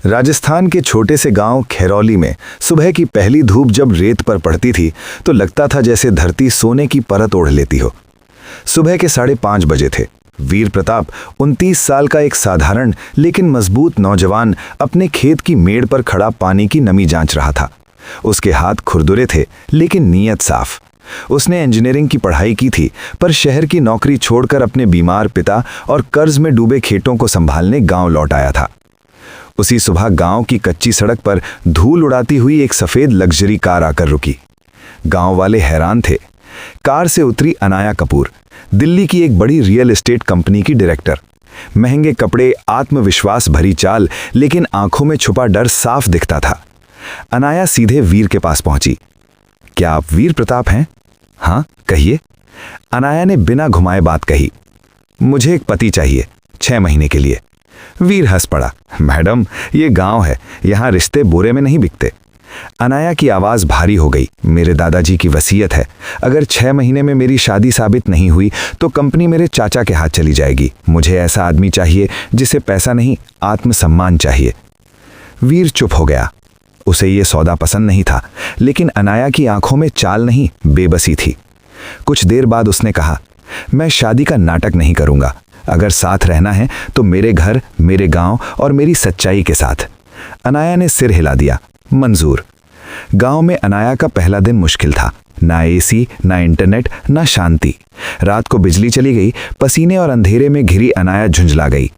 राजस्थान के छोटे से गांव खैरौली में सुबह की पहली धूप जब रेत पर पड़ती थी तो लगता था जैसे धरती सोने की परत ओढ़ लेती हो। सुबह के 5:30 बजे थे। वीर प्रताप 29 साल का एक साधारण लेकिन मजबूत नौजवान अपने खेत की मेड़ पर खड़ा पानी की नमी जांच रहा था। उसके हाथ खुरदुरे थे लेकिन नीयत साफ। उसने इंजीनियरिंग की पढ़ाई की थी, पर शहर की नौकरी छोड़कर अपने बीमार पिता और कर्ज में डूबे खेतों को संभालने गांव लौट आया था। उसी सुबह गांव की कच्ची सड़क पर धूल उड़ाती हुई एक सफेद लग्जरी कार आकर रुकी। गांव वाले हैरान थे। कार से उतरी अनाया कपूर, दिल्ली की एक बड़ी रियल एस्टेट कंपनी की डायरेक्टर। महंगे कपड़े, आत्मविश्वास भरी चाल, लेकिन आंखों में छुपा डर साफ दिखता था। अनाया सीधे वीर के पास पहुंची। क्या आप वीर प्रताप हैं? हाँ, कहिए। अनाया ने बिना घुमाए बात कही। मुझे एक पति चाहिए, 6 महीने के लिए। वीर हंस पड़ा। मैडम, ये गांव है, यहाँ रिश्ते बोरे में नहीं बिकते। अनाया की आवाज भारी हो गई। मेरे दादाजी की वसीयत है, अगर 6 महीने में मेरी शादी साबित नहीं हुई तो कंपनी मेरे चाचा के हाथ चली जाएगी। मुझे ऐसा आदमी चाहिए जिसे पैसा नहीं, आत्मसम्मान चाहिए। वीर चुप हो गया। उसे ये सौदा पसंद नहीं था, लेकिन अनाया की आंखों में चाल नहीं, बेबसी थी। कुछ देर बाद उसने कहा, मैं शादी का नाटक नहीं करूंगा। अगर साथ रहना है तो मेरे घर, मेरे गांव और मेरी सच्चाई के साथ। अनाया ने सिर हिला दिया। मंजूर। गांव में अनाया का पहला दिन मुश्किल था। ना एसी, ना इंटरनेट, ना शांति। रात को बिजली चली गई। पसीने और अंधेरे में घिरी अनाया झुंझला गई।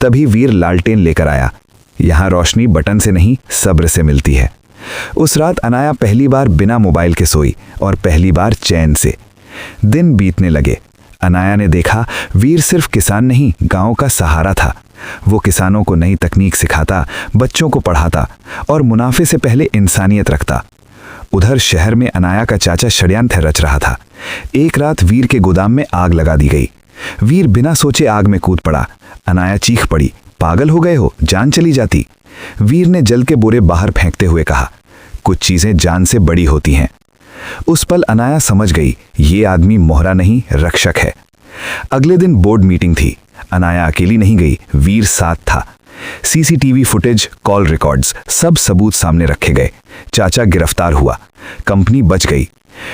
तभी वीर लालटेन लेकर आया। यहाँ रोशनी बटन से नहीं, सब्र से मिलती है। उस रात अनाया पहली बार बिना मोबाइल के सोई, और पहली बार चैन से। दिन बीतने लगे। अनाया ने देखा वीर सिर्फ किसान नहीं, गांव का सहारा था। वो किसानों को नई तकनीक सिखाता, बच्चों को पढ़ाता और मुनाफे से पहले इंसानियत रखता। उधर शहर में अनाया का चाचा षड्यंत्र रच रहा था। एक रात वीर के गोदाम में आग लगा दी गई। वीर बिना सोचे आग में कूद पड़ा। अनाया चीख पड़ी, पागल हो गए हो, जान चली जाती। वीर ने जल के बोरे बाहर फेंकते हुए कहा, कुछ चीजें जान से बड़ी होती हैं। उस पल अनाया समझ गई, ये आदमी मोहरा नहीं, रक्षक है। अगले दिन बोर्ड मीटिंग थी। अनाया अकेली नहीं गई, वीर साथ था। सीसीटीवी फुटेज, कॉल रिकॉर्ड्स, सब सबूत सामने रखे गए। चाचा गिरफ्तार हुआ, कंपनी बच गई।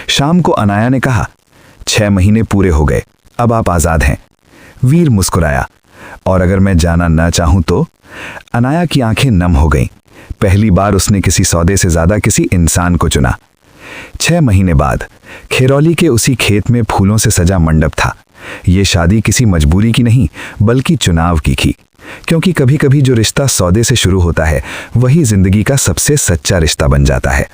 शाम को अनाया ने कहा, 6 महीने पूरे हो गए, अब आप आजाद हैं। वीर मुस्कुराया, और अगर मैं जाना न चाहूं तो? अनाया की आंखें नम हो गईं। पहली बार उसने किसी सौदे से ज्यादा किसी इंसान को चुना। 6 महीने बाद खैरौली के उसी खेत में फूलों से सजा मंडप था। ये शादी किसी मजबूरी की नहीं, बल्कि चुनाव की थी। क्योंकि कभी कभी जो रिश्ता सौदे से शुरू होता है, वही जिंदगी का सबसे सच्चा रिश्ता बन जाता है।